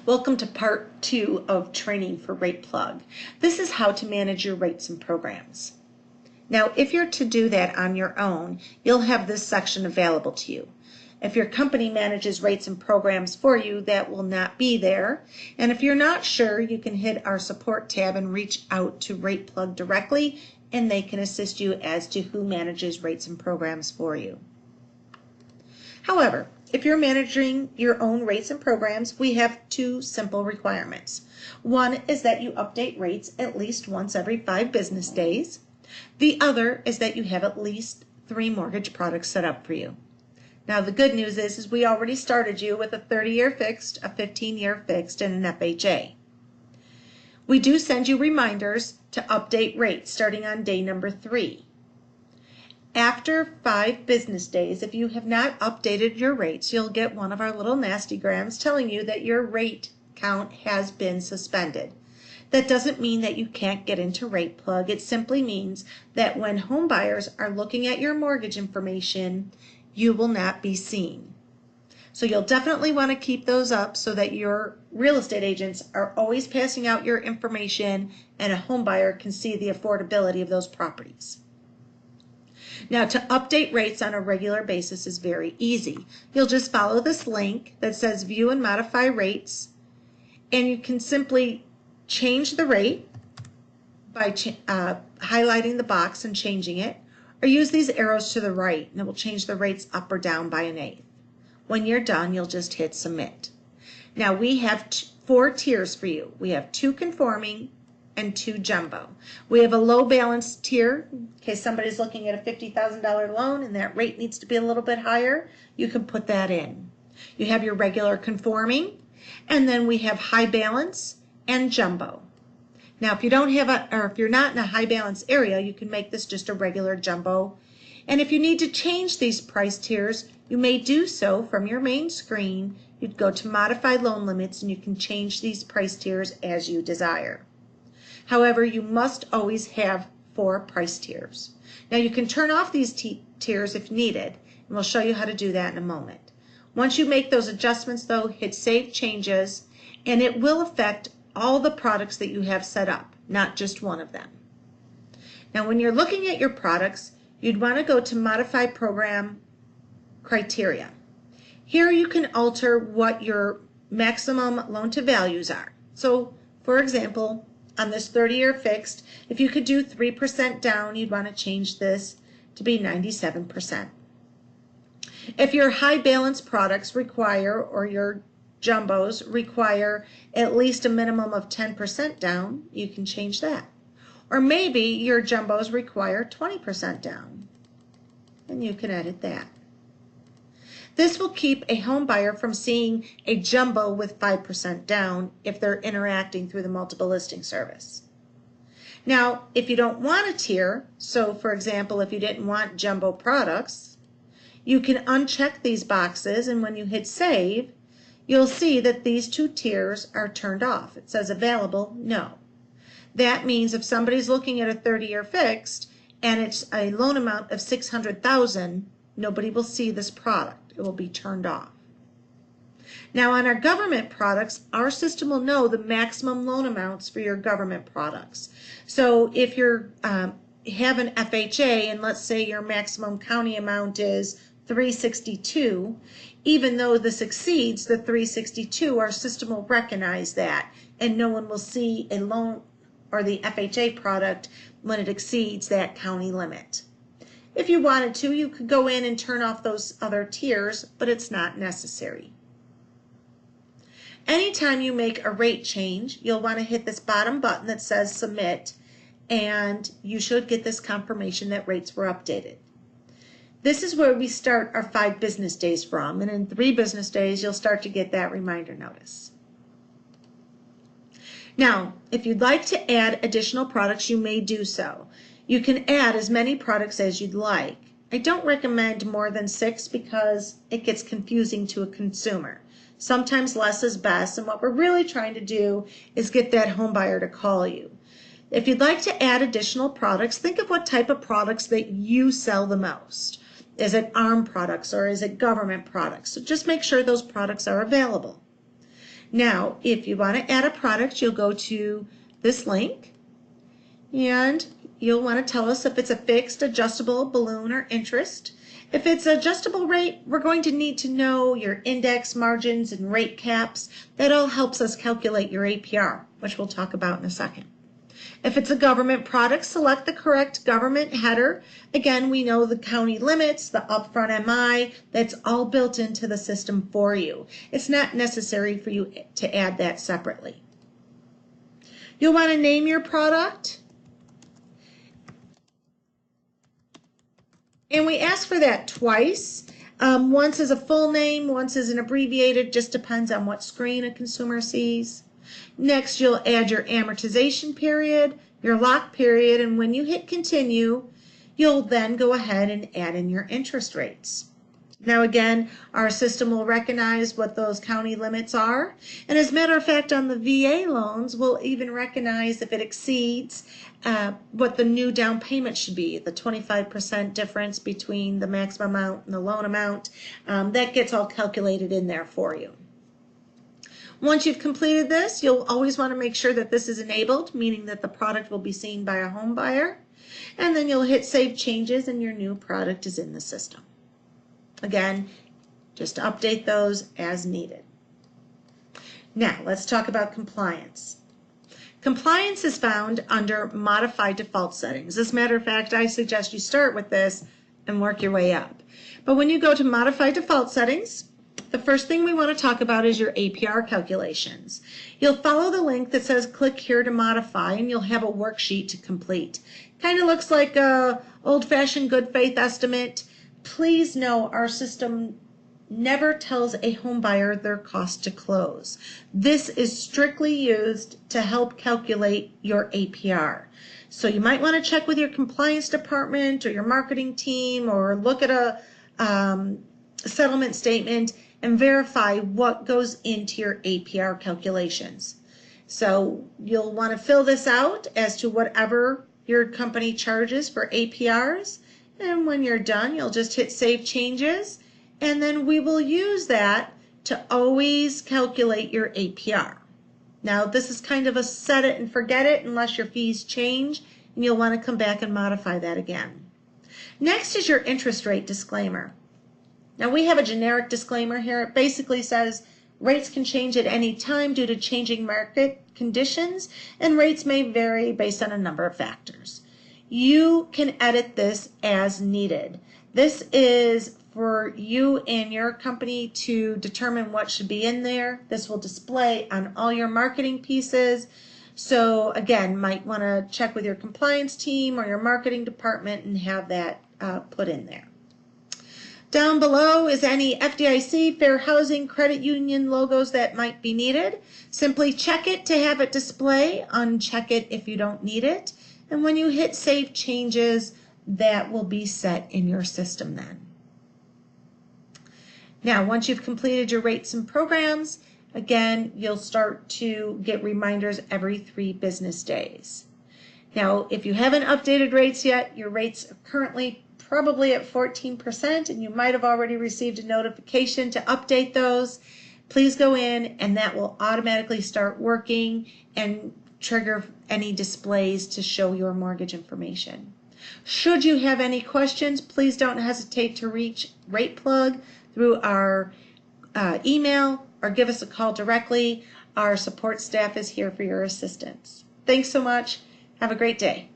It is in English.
Welcome to part 2 of training for RatePlug. This is how to manage your rates and programs. Now, if you're to do that on your own, you'll have this section available to you. If your company manages rates and programs for you, that will not be there. And if you're not sure, you can hit our support tab and reach out to RatePlug directly, and they can assist you as to who manages rates and programs for you. However, if you're managing your own rates and programs, we have two simple requirements. One is that you update rates at least once every 5 business days. The other is that you have at least 3 mortgage products set up for you. Now, the good news is we already started you with a 30-year fixed, a 15-year fixed, and an FHA. We do send you reminders to update rates starting on day number 3. After 5 business days, if you have not updated your rates, you'll get one of our little nastygrams telling you that your rate count has been suspended. That doesn't mean that you can't get into RatePlug. It simply means that when home buyers are looking at your mortgage information, you will not be seen. So you'll definitely want to keep those up so that your real estate agents are always passing out your information and a home buyer can see the affordability of those properties. Now, to update rates on a regular basis is very easy. You'll just follow this link that says View and Modify Rates, and you can simply change the rate by highlighting the box and changing it, or use these arrows to the right, and it will change the rates up or down by 1/8. When you're done, you'll just hit Submit. Now, we have 4 tiers for you. We have 2 conforming and 2 jumbo. We have a low balance tier in case somebody's looking at a $50,000 loan and that rate needs to be a little bit higher. You can put that in. You have your regular conforming, and then we have high balance and jumbo. Now, if you don't have if you're not in a high balance area, you can make this just a regular jumbo. And if you need to change these price tiers, you may do so from your main screen. You'd go to Modify Loan Limits, and you can change these price tiers as you desire. However, you must always have 4 price tiers. Now, you can turn off these tiers if needed, and we'll show you how to do that in a moment. Once you make those adjustments, though, hit Save Changes, and it will affect all the products that you have set up, not just one of them. Now, when you're looking at your products, you'd want to go to Modify Program Criteria. Here you can alter what your maximum loan to values are. So, for example, on this 30-year fixed, if you could do 3% down, you'd want to change this to be 97%. If your high balance products require, or your jumbos require at least a minimum of 10% down, you can change that. Or maybe your jumbos require 20% down, and you can edit that. This will keep a home buyer from seeing a jumbo with 5% down if they're interacting through the multiple listing service. Now, if you don't want a tier, so for example, if you didn't want jumbo products, you can uncheck these boxes, and when you hit Save, you'll see that these 2 tiers are turned off. It says Available, No. That means if somebody's looking at a 30-year fixed and it's a loan amount of $600,000, nobody will see this product. It will be turned off. Now, on our government products, our system will know the maximum loan amounts for your government products. So if you have an FHA, and let's say your maximum county amount is $362, even though this exceeds the $362, our system will recognize that, and no one will see a loan or the FHA product when it exceeds that county limit. If you wanted to, you could go in and turn off those other tiers, but it's not necessary. Anytime you make a rate change, you'll want to hit this bottom button that says Submit, and you should get this confirmation that rates were updated. This is where we start our 5 business days from, and in 3 business days, you'll start to get that reminder notice. Now, if you'd like to add additional products, you may do so. You can add as many products as you'd like. I don't recommend more than 6 because it gets confusing to a consumer. Sometimes less is best, and what we're really trying to do is get that home buyer to call you. If you'd like to add additional products, think of what type of products that you sell the most. Is it ARM products or is it government products? So just make sure those products are available. Now, if you want to add a product, you'll go to this link and you'll want to tell us if it's a fixed, adjustable, balloon, or interest. If it's adjustable rate, we're going to need to know your index, margins, and rate caps. That all helps us calculate your APR, which we'll talk about in a second. If it's a government product, select the correct government header. Again, we know the county limits, the upfront MI, that's all built into the system for you. It's not necessary for you to add that separately. You'll want to name your product. And we ask for that twice. Once is a full name, once is an abbreviated, just depends on what screen a consumer sees. Next, you'll add your amortization period, your lock period, and when you hit continue, you'll then go ahead and add in your interest rates. Now again, our system will recognize what those county limits are, and as a matter of fact, on the VA loans, we'll even recognize if it exceeds what the new down payment should be, the 25% difference between the maximum amount and the loan amount. That gets all calculated in there for you. Once you've completed this, you'll always want to make sure that this is enabled, meaning that the product will be seen by a home buyer. And then you'll hit Save Changes and your new product is in the system. Again, just update those as needed. Now, let's talk about compliance. Compliance is found under Modify Default Settings. As a matter of fact, I suggest you start with this and work your way up. But when you go to Modify Default Settings, the first thing we want to talk about is your APR calculations. You'll follow the link that says click here to modify and you'll have a worksheet to complete. Kind of looks like a old-fashioned good faith estimate. Please know our system never tells a home buyer their cost to close. This is strictly used to help calculate your APR. So you might want to check with your compliance department or your marketing team or look at a settlement statement and verify what goes into your APR calculations. So you'll want to fill this out as to whatever your company charges for APRs. And when you're done, you'll just hit Save Changes. And then we will use that to always calculate your APR. Now, this is kind of a set it and forget it unless your fees change, and you'll want to come back and modify that again. Next is your interest rate disclaimer. Now, we have a generic disclaimer here. It basically says rates can change at any time due to changing market conditions, and rates may vary based on a number of factors. You can edit this as needed. This is for you and your company to determine what should be in there. This will display on all your marketing pieces. So again, might want to check with your compliance team or your marketing department and have that put in there. Down below is any FDIC, fair housing, credit union logos that might be needed. Simply check it to have it display, uncheck it if you don't need it. And when you hit Save Changes, that will be set in your system then. Now, once you've completed your rates and programs, again, you'll start to get reminders every 3 business days. Now, if you haven't updated rates yet, your rates are currently probably at 14%, and you might have already received a notification to update those. Please go in, and that will automatically start working and trigger any displays to show your mortgage information. Should you have any questions, please don't hesitate to reach RatePlug through our email or give us a call directly. Our support staff is here for your assistance. Thanks so much. Have a great day.